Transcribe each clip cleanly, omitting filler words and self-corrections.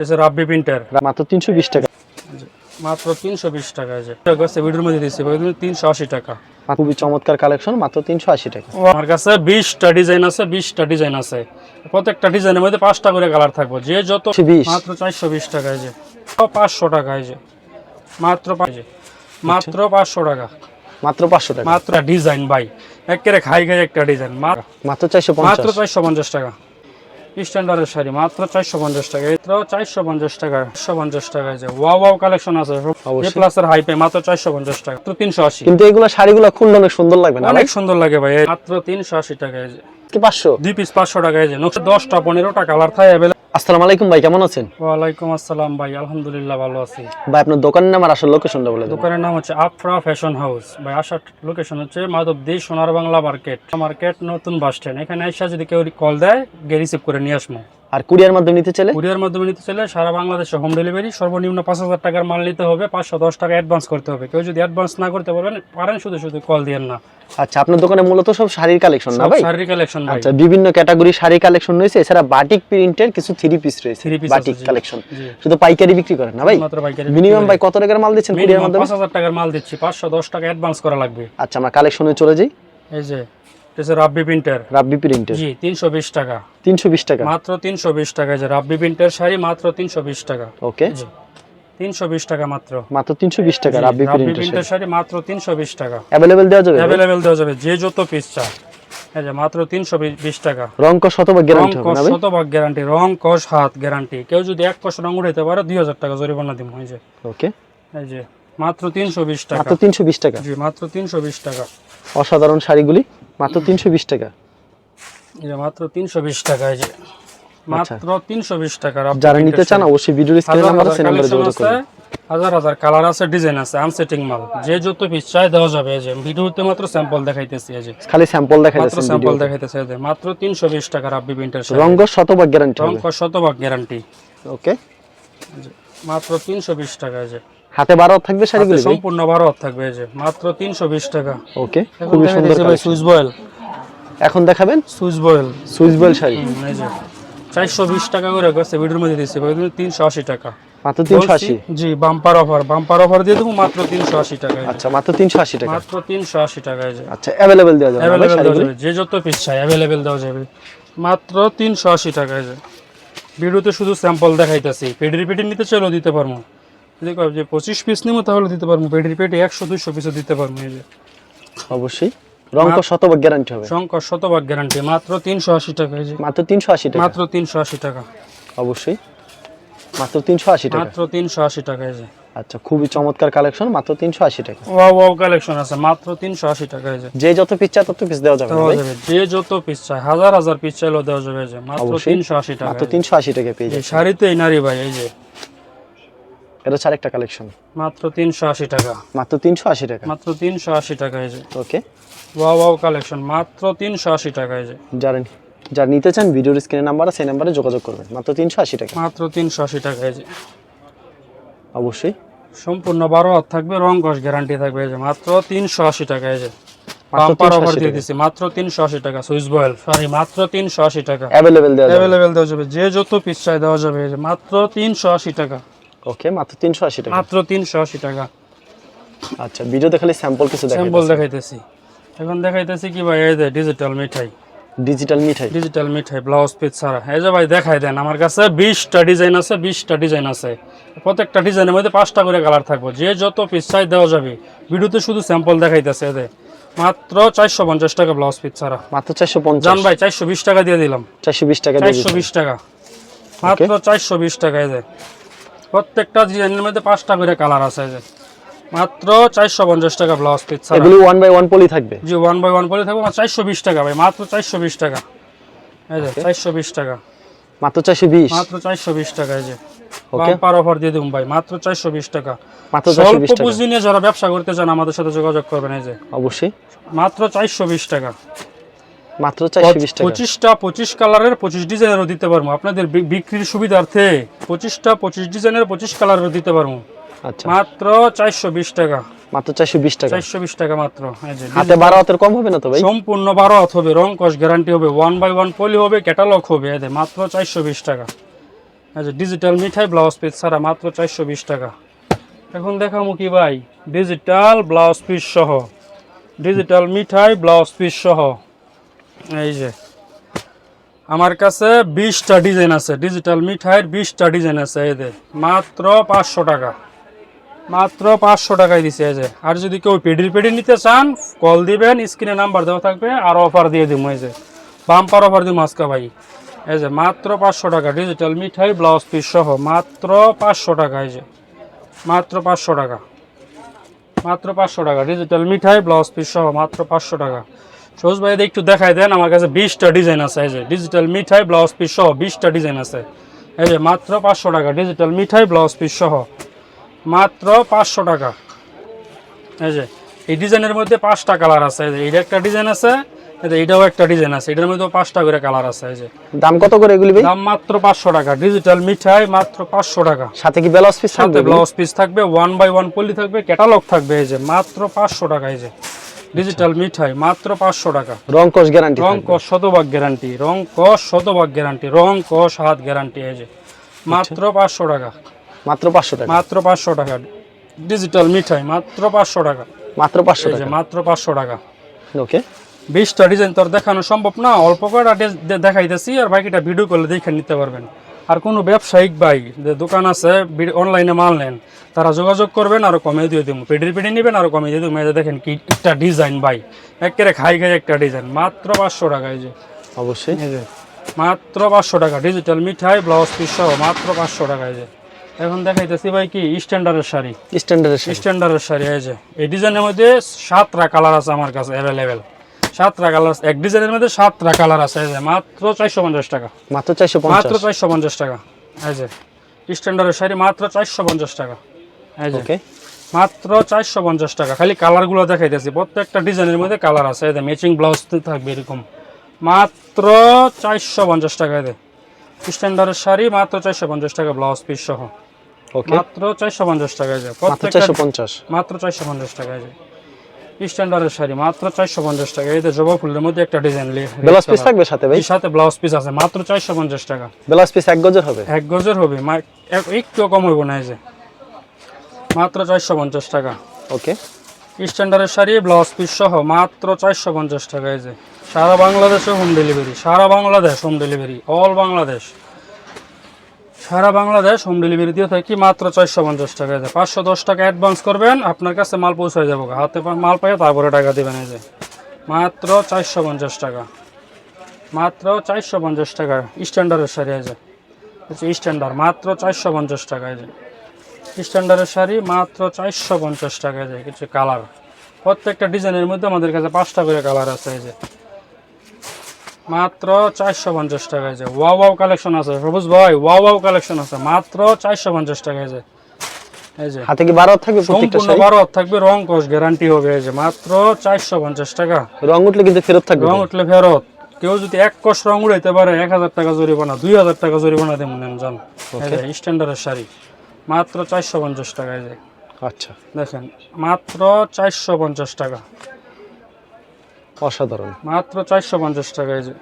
রাব্বি printer মাত্র 320 টাকা। মাত্র 320 টাকা। এই যে ভিডিওর মধ্যে দিচ্ছি 380 টাকা। খুবই চমৎকার কালেকশন, মাত্র 380 টাকা। আমার কাছে 20টা ডিজাইন আছে, 20টা ডিজাইন আছে, প্রত্যেকটা ডিজাইনের মধ্যে 5টা করে কালার থাকবে, যে যত। মাত্র 420 টাকা। এই যে 500 টাকা। এই যে মাত্র 500 টাকা। মাত্র 500 টাকা। মাত্র ডিজাইন ভাই একেবারে খাই একটা ডিজাইন মাত্র 450। মাত্র 450 টাকা। স্ট্যান্ডার্ডের শাড়ি মাত্র 450 টাকা। মাত্র 450 টাকা। 450 টাকা। যে ওয়াও কালেকশন আছে এ প্লাসের হাইপে মাত্র 450 টাকা। মাত্র 380। কিন্তু এগুলো শাড়িগুলো খুললে অনেক সুন্দর লাগবে না? অনেক সুন্দর লাগে ভাই। মাত্র 380 টাকা। এই যে কি 500? দুই পিস 500 টাকা। এই যে 10টা 15টা কালার থাকে अवेलेबल। আসসালামু আলাইকুম ভাই, কেমন আছেন? ওয়ালাইকুম আসসালাম ভাই, আলহামদুলিল্লাহ ভালো আছি ভাই। আপনার দোকানের নাম আর আসল লোকেশনটা বলে দেন। দোকানের নাম হচ্ছে আফরা ফ্যাশন হাউস ভাই। আসার লোকেশন হচ্ছে মাধবদী সোনার বাংলা মার্কেট নতুন বাস স্ট্যান্ড। এখানে এসে যদি কেউ কল দেয় গিয়ে রিসিভ করে নিয়ে আসবো। আর কুরিয়ার মাধ্যমে নিতে চাইলে? কুরিয়ার মাধ্যমে নিতে চাইলে সারা বাংলাদেশে হোম ডেলিভারি। সর্বনিম্ন 5000 টাকার মাল নিতে হবে, 510 টাকা অ্যাডভান্স করতে হবে। কেউ যদি অ্যাডভান্স না করতে পারেন শুধু কল দিয়েন না। আচ্ছা, আপনার দোকানে মূলত সব শাড়ির কালেকশন না ভাই? শাড়ির কালেকশন ভাই। আচ্ছা, বিভিন্ন ক্যাটাগরি শাড়ি কালেকশন রয়েছে, এছাড়া বাটিক প্রিন্টের কিছু 3 পিস রয়েছে। বাটিক কালেকশন শুধু পাইকারি বিক্রি করেন না ভাই? মাত্র পাইকারি। মিনিমাম ভাই কত টাকার মাল দিচ্ছেন কুরিয়ার মাধ্যমে? 5000 টাকার মাল দিচ্ছি, 510 টাকা অ্যাডভান্স করা লাগবে। আচ্ছা, আমরা কালেকশনে চলে যাই। এই যে রাব্বি প্রিন্টার। রাব্বি প্রিন্টের জি 320 টাকা। 320 টাকা মাত্র 320 টাকা। যে রাব্বি প্রিন্টের শাড়ি মাত্র 320 টাকা। ওকে, 320 টাকা মাত্র। মাত্র 320 টাকা রাব্বি প্রিন্টের শাড়ি মাত্র 320 টাকা। अवेलेबल দেওয়া যাবে? अवेलेबल দেওয়া যাবে, যে যত পিস চায়। এই যে মাত্র 320 টাকা। রং কস শতভাগ গ্যারান্টি হবে না ভাই? শতভাগ গ্যারান্টি, রং কস হাত গ্যারান্টি। কেউ যদি 1% রং উঠাইতে পারে 2000 টাকা জরিমানা দিব। এই যে ওকে, এই যে মাত্র 320 টাকা। মাত্র 320 টাকা। জি মাত্র 320 টাকা। অসাধারণ শাড়িগুলি মাত্র 320 টাকা। এই যে মাত্র 320 টাকা। এই যে মাত্র 320 টাকা। যারা নিতে চান অবশ্যই ভিডিওর স্ক্রিনে নাম্বার আছে, নম্বরে যোগাযোগ করুন। হাজার হাজার কালার আছে, ডিজাইন আছে, আনসেটিং মাল, যে যত পিস চাই দেওয়া যাবে। এই যে ভিডিওতে মাত্র স্যাম্পল দেখাইতেছি। এই যে খালি স্যাম্পল দেখাইতেছেন, মাত্র স্যাম্পল দেখাইতেছে। এই যে মাত্র 320 টাকা রাব্বি প্রিন্টার শাড়ি। রং কস শতভাগ গ্যারান্টি হবে? রং কস শতভাগ গ্যারান্টি। ওকে, মাত্র 320 টাকা। এই যে হাতে 12 থাকবে শাড়িগুলি? সম্পূর্ণ 12 থাকবে। এই যে মাত্র 320 টাকা। ওকে, খুবই সুন্দর সুইস বয়েল। এখন দেখাবেন Swiss boil. Swiss boil sari. এই যে 420 টাকা করে গেছে, ভিডিওর মধ্যে দিচ্ছি 380 টাকা। মাত্র 380? জি বাম্পার অফার দিয়ে দেবো মাত্র 380 টাকা। আচ্ছা, মাত্র 380 টাকা। মাত্র 380 টাকা। এই যে আচ্ছা, अवेलेबल দেওয়া যাবে? अवेलेबल দেওয়া যাবে, যে যত পিস চাই अवेलेबल দেওয়া যাবে মাত্র 380 টাকা। এই যে ভিডিওতে শুধু স্যাম্পল দেখাইতেছি। পেডি নিতে চাইলেও দিতে পারবো। যদি কয় যে 25 পিস নিবো তাহলে দিতে পারবো। পেডি 100-200 পিসও দিতে পারবো। এই যে অবশ্যই রং কস শতভাগ গ্যারান্টি হবে? সংকট শতভাগ গ্যারান্টি। মাত্র 380 টাকা। এই যে মাত্র 380 টাকা। মাত্র 380 টাকা। অবশ্যই মাত্র 380 টাকা। মাত্র 380 টাকা। এই যে আচ্ছা, খুবই চমৎকার কালেকশন, মাত্র 380 টাকা। ওয়াও কালেকশন আছে মাত্র 380 টাকা। এই যে যত পিস চায় তত পিস দেওয়া যাবে? দেওয়া যাবে, যে যত পিস চায়, হাজার হাজার পিস চাইলেও দেওয়া যাবে। এই যে মাত্র 380 টাকা। মাত্র 380 টাকা পেয়ে এই শাড়িতেই নারী ভাই। এই যে এটা হচ্ছে আরেকটা কালেকশন, মাত্র 380 টাকা। মাত্র 380 টাকা। মাত্র 380 টাকা। এই যে ওকে, ওয়াও কালেকশন মাত্র 380 টাকা। এই যে যারা নিতে চান ভিডিওর স্ক্রিনে নাম্বার আছে, সেই নাম্বারে যোগাযোগ করবেন। মাত্র 380 টাকা। মাত্র 380 টাকা। এই যে অবশ্যই সম্পূর্ণ 12 হাত থাকবে, রং কস গ্যারান্টি থাকবে। এই যে মাত্র 380 টাকা। এই যে বাম্পার অফার দিয়ে দিছি মাত্র 380 টাকা। সুইস বয়েল সরি মাত্র 380 টাকা। अवेलेबल দেওয়া যাবে, যে যত পিস চাই দেওয়া যাবে। এই যে মাত্র 380 টাকা। ওকে, মাত্র 380 টাকা। মাত্র 380 টাকা। আচ্ছা, ভিডিওতে খালি স্যাম্পল কিছু স্যাম্পল দেখাইতেছি। এখন দেখাইতেছি কি ভাই, এই যে ডিজিটাল মিঠাই ব্লাউজ পিস ছাড়া। এই যে ভাই দেখাই দেন, আমার কাছে 20টা ডিজাইন আছে, 20টা ডিজাইন আছে, প্রত্যেকটা ডিজাইনের মধ্যে 5টা করে কালার থাকবে, যে যত পিস চাই দেওয়া যাবে। ভিডিওতে শুধু স্যাম্পল দেখাইতেছে। এই যে মাত্র 450 টাকা ব্লাউজ পিস ছাড়া। মাত্র 450? জান ভাই 420 টাকা দিয়ে দিলাম। 420 টাকা? 420 টাকা মাত্র 420 টাকা। এই যে প্রত্যেকটা ডিজাইনের মধ্যে 5টা করে কালার আছে। এই যে মাত্র 450 টাকা ব্লাউজ পিস ছাড়া। এগুলো 1 বাই 1 পলি থাকবে? জি 1 বাই 1 পলি থাকবে। 420 টাকা ভাই, মাত্র 420 টাকা। এই যে 420 টাকা। মাত্র 420? মাত্র 420 টাকা। এই যে বাম্পার অফার দিয়ে দেব ভাই, মাত্র 420 টাকা। মাত্র 420 টাকা। পুঁজি নিয়ে যারা ব্যবসা করতে চান আমাদের সাথে যোগাযোগ করবেন। এই যে অবশ্যই মাত্র 420 টাকা। মাত্র 420 টাকা। 25 কালারের 25 ডিজাইনেরও দিতে পারবো আপনাদের বিক্রির সুবিধার্থে। 25 ডিজাইনের 25 কালারেরও দিতে পারবো। আচ্ছা, মাত্র 420 টাকা। মাত্র 420 টাকা। 420 টাকা মাত্র। এই যে হাতে 12 হাতের কম হবে না তো ভাই? সম্পূর্ণ 12 হাত হবে, রং কস গ্যারান্টি হবে, 1 বাই 1 পলি হবে, ক্যাটালগ হবে। এই যে মাত্র 420 টাকা। এই যে ডিজিটাল মিঠাই ব্লাউজ পিস ছাড়া মাত্র 420 টাকা। এখন দেখামু কি ভাই, ডিজিটাল ব্লাউজ পিস সহ, ডিজিটাল মিঠাই ব্লাউজ পিস সহ। এই যে আমার কাছে 20টা ডিজাইন আছে, ডিজিটাল মিঠাইয়ের 20টা ডিজাইন আছে। এই যে মাত্র 500 টাকা, মাত্র 500 টাকায় দিছে। এই যে আর যদি কেউ পেডি নিতে চান কল দিবেন, স্ক্রিনে নাম্বার দেওয়া থাকবে, আর অফার দিয়ে দিব। এই যে বাম্পার অফার দিব আজকে ভাই। এই যে মাত্র 500 টাকা ডিজিটাল মিঠাই ব্লাউজ পিস সহ, মাত্র 500 টাকা। এই যে মাত্র 500 টাকা, মাত্র 500 টাকা ডিজিটাল মিঠাই ব্লাউজ পিস সহ, মাত্র 500 টাকা। সবুজ ভাই একটু দেখাই দেন, আমার কাছে 20টা ডিজাইন আছে। এই যে ডিজিটাল মিঠাই ব্লাউজ পিস সহ 20টা ডিজাইন আছে। এই যে মাত্র 500 টাকা ডিজিটাল মিঠাই ব্লাউজ পিস সহ, মাত্র 500 টাকা। এই যে এই ডিজাইনের মধ্যে 5টা কালার আছে। এই যে এইটা একটা ডিজাইন আছে, এইটাও একটা ডিজাইন আছে, এটার মধ্যে 5টা করে কালার আছে। এই যে দাম কত করে এগুলি ভাই? দাম মাত্র 500 টাকা ডিজিটাল মিঠাই, মাত্র 500 টাকা। সাথে কি ব্লাউজ পিস থাকবে? সাথে ব্লাউজ পিস থাকবে, 1 বাই 1 পলি থাকবে, ক্যাটালগ থাকবে। এই যে মাত্র 500 টাকা। এই যে ডিজিটাল মিঠাই মাত্র 500 টাকা। রং কস গ্যারান্টি? রং কস শতভাগ গ্যারান্টি, রং কস শতভাগ গ্যারান্টি, রং কস হাত গ্যারান্টি। এই যে মাত্র 500 টাকা, মাত্র 500 টাকা, মাত্র 500 টাকা ডিজিটাল মিঠাই, মাত্র 500 টাকা, মাত্র 500 এই যে টাকা। মাত্র 500 টাকা। ওকে, 20টা ডিজাইন তো আর দেখানো সম্ভব না, অল্প করে দেখাইতেছি, আর বাকিটা ভিডিও করলে দেখে নিতে পারবেন। আর কোনো ব্যবসায়িক ভাই যে দোকান আছে, অনলাইনে মাল নেন, তারা যোগাযোগ করবেন, আরো কমে দিয়ে দেবো। পেডি নেবেন, আরো কমে দিয়ে দেবো। এই যে দেখেন কি একটা ডিজাইন ভাই, একেবারে খাই একটা ডিজাইন, মাত্র 500 টাকা। এই যে অবশ্যই, এই যে মাত্র 500 টাকা ডিজিটাল মিঠাই ব্লাউজ পিস সহ, মাত্র 500 টাকা। এই যে এখন দেখাইতেছি ভাই কি স্ট্যান্ডার্ডের শাড়ি, স্ট্যান্ডার্ডের শাড়ি। এই যে এই ডিজাইনের মধ্যে 7টা কালার আছে আমার কাছে অ্যাভেলেবেল, 7টা কালার, এক ডিজাইনের মধ্যে 7টা কালার আছে। এই যে মাত্র 450 টাকা, মাত্র 450, মাত্র 450 টাকা। এই যে স্ট্যান্ডার্ডের শাড়ি মাত্র 450 টাকা। এই যে ওকে, মাত্র 450 টাকা। খালি কালারগুলো দেখাইতেছি, প্রত্যেকটা ডিজাইনের মধ্যে কালার আছে। এই যে ম্যাচিং ব্লাউজ থাকবে এরকম, মাত্র 450 টাকা। এই যে স্ট্যান্ডার্ডের শাড়ি মাত্র 450 টাকা ব্লাউজ পিস সহ, ওকে, মাত্র 450 টাকা। এই যে মাত্র প্রত্যেকটা 450, মাত্র 450 টাকা। এই যে স্ট্যান্ডার্ডের শাড়ি মাত্র 450 টাকা। এই যে জবা ফুলের মধ্যে একটা ডিজাইন, ব্লাউজ পিস থাকবে সাথে ভাই? সাথে ব্লাউজ পিস আছে, মাত্র 450 টাকা। ব্লাউজ পিস 1 গজের হবে? 1 গজের হবে, একটু কম হইব না। এই যে মাত্র 450 টাকা। ওকে, স্ট্যান্ডার্ডের শাড়ি ব্লাউজ পিস সহ, মাত্র 450 টাকা। এই যে সারা বাংলাদেশে হোম ডেলিভারি, সারা Bangladesh home delivery, all Bangladesh, সারা বাংলাদেশ হোম ডেলিভারি দিয়ে থাকি, মাত্র 450 টাকা। এই যে 510 টাকা অ্যাডভান্স করবেন, আপনার কাছে মাল পৌঁছে যাবো, হাতে মাল পাই তারপরে টাকা দেবেন। এই যে মাত্র 450 টাকা, মাত্র 450 টাকা স্ট্যান্ডার্ডের শাড়ি। এই যে স্ট্যান্ডার্ড মাত্র 450 টাকা। এই যে স্ট্যান্ডার্ডের শাড়ি মাত্র 450 টাকা। যায় কিছু কালার, প্রত্যেকটা ডিজাইনের মধ্যে আমাদের কাছে 5টা করে কালার আছে। এই যে মাত্র 450 টাকায়। যে ওয়াও কালেকশন আছে সবুজ ভাই, ওয়াও কালেকশন আছে, মাত্র 450 টাকায়। যে এই যে হাতে কি 12 থাকবে? প্রত্যেকটা সম্পূর্ণ শাড়ি 12 থাকবে, রং কস গ্যারান্টি হবে। এই যে মাত্র 450 টাকা। রং উঠলে কিন্তু ফেরত থাকবে? রং উঠলে ফেরত। কেউ যদি 1 কস রং উড়াইতে পারে 1000 টাকা জরিমানা, 2000 টাকা জরিমানা দেবেন নেন জান। এই যে স্ট্যান্ডার্ডের শাড়ি মাত্র 450 টাকায়। যে আচ্ছা, দেখেন মাত্র 450 টাকা, অসাধারণ, মাত্র 450 টাকা। এই যে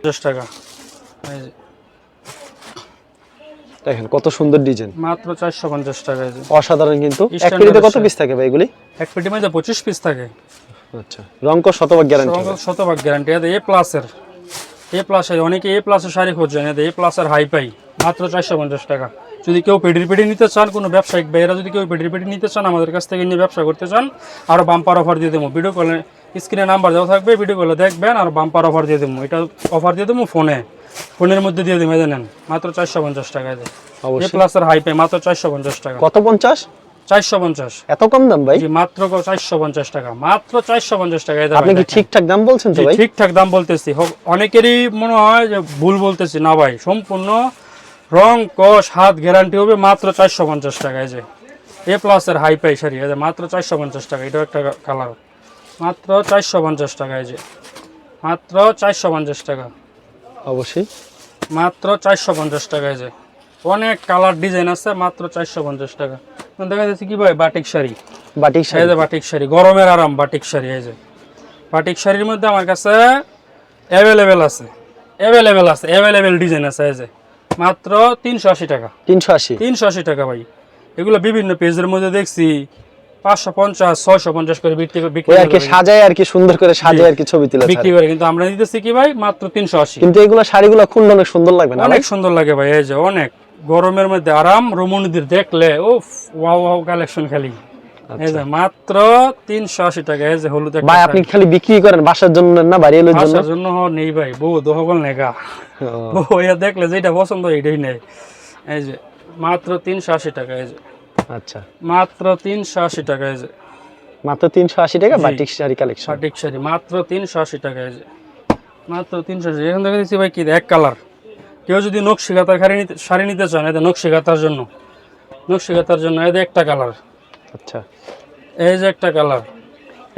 50 টাকা। এই যে দেখেন কত সুন্দর ডিজাইন, মাত্র 450 টাকা। এই যে অসাধারণ। কিন্তু এক স্ট্যান্ডার্ড পেটিতে কত শাড়ি। পিস থাকে ভাই এগুলি? এক পেটির মধ্যে 25 পিস থাকে। আচ্ছা, রং কস শতভাগ গ্যারান্টি? শতভাগ গ্যারান্টি। এ প্লাসের, এ প্লাসের, অনেকে এ প্লাসের শাড়ি খুঁজছেন, এ প্লাসের হাই পাই, মাত্র 450 টাকা। যদি কেউ পেডি নিতে চান, কোনো ব্যবসায়িক ভাইয়েরা যদি কেউ পেডি নিতে চান, আমাদের কাছ থেকে নিয়ে ব্যবসা করতে চান, আরও বাম্পার অফার দিয়ে দেবো। ভিডিও কলে স্ক্রিনে নাম্বার দেওয়া থাকবে, ভিডিও কলে দেখবেন, আর বাম্পার অফার দিয়ে দেবো। এটা অফার দিয়ে দেবো ফোনের মধ্যে দিয়ে দেবো। জানেন মাত্র 450 টাকায়। এ প্লাসের হাই পাই মাত্র 450 টাকা। কত? 50? 450। এত কম দাম ভাই? জি মাত্র 450 টাকা, মাত্র 450 টাকা। আপনি কি ঠিকঠাক দাম বলছেন তো ভাই? ঠিকঠাক দাম বলতেছি। অনেকেরই মনে হয় যে ভুল বলতেছি, না ভাই, সম্পূর্ণ রং কস হাত গ্যারান্টি হবে, মাত্র 450 টাকায়। যে এ প্লাসের হাই পাই শাড়ি, মাত্র 450 টাকা। এটাও একটা কালার, মাত্র 450 টাকায়। যে মাত্র 450 টাকা, অবশ্যই মাত্র 450 টাকায়। যে অনেক কালার ডিজাইন আছে, মাত্র 450 টাকা। দেখা যাচ্ছে কি ভাই, batik sari, batik sari. Batik sari, গরমের আরাম বাটিক শাড়ি। এই যে বাটিক শাড়ির মধ্যে আমার কাছে অ্যাভেলেবেল ডিজাইন আছে। এই যে মাত্র 380 টাকা। 380 টাকা ভাই। এগুলো বিভিন্ন পেজের মধ্যে দেখছি 550 650 করে বিক্রি ওই আর কি সাজায় আর কি সুন্দর করে সাজায় আর কি ছবি তুলে বিক্রি করে, কিন্তু আমরা দিতেছি কি ভাই মাত্র 380। কিন্তু এগুলো শাড়িগুলো খুললে অনেক সুন্দর লাগবে না? অনেক সুন্দর লাগে ভাই, এই যে অনেক গরমের মধ্যে আরাম, রমণীদের দেখলে উফ ওয়াও ওয়াও কালেকশন খালি। এই যে মাত্র 380 টাকা। এই যে হলুদ একটা ভাই আপনি খালি বিক্রি করেন বাসার জন্য না বাড়ির জন্য? বাসার জন্য নেই ভাই, বউ দহগল নেগা, বউ ইয়া দেখলে যেটা পছন্দ এইটাই নেই। এই যে মাত্র 380 টাকা। এই যে আচ্ছা মাত্র 380 টাকা। এই যে মাত্র 380 টাকা batik sari collection. Batik sari মাত্র 380 টাকা। এই যে মাত্র 380। এখন দেখা দিচ্ছি ভাই কি এক কালার, কেউ যদি নকশিকাতার শাড়ি নিতে চান, এটা নকশিকাতার জন্য এই যে একটা কালার। আচ্ছা এই যে একটা কালার।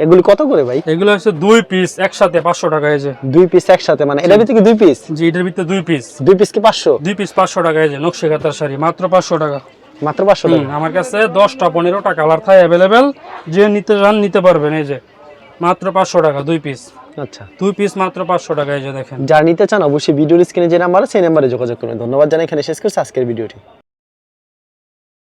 এগুলি কত করে ভাই? এগুলো হচ্ছে 2 পিস একসাথে 500 টাকা। এই যে 2 পিস একসাথে, মানে এটার ভিতরে কি 2 পিস? জি, এটার ভিতরে 2 পিস। 2 পিস কি 500? 2 পিস 500 টাকা। এই যে নকশিকাতার শাড়ি মাত্র 500 টাকা। মাত্র 500 টাকা। আমার কাছে 10টা 15টা কালার থাকে अवेलेबल, যে নিতে চান নিতে পারবেন। এই যে মাত্র 500 টাকা 2 পিস। আচ্ছা 2 পিস মাত্র 500 টাকা। এই যে দেখেন, যারা নিতে চান অবশ্যই ভিডিওর স্ক্রিনে যে নাম্বার আছে সেই নাম্বারে যোগাযোগ করুন। ধন্যবাদ জানাই, এখানে শেষ করছি আজকের ভিডিওটি।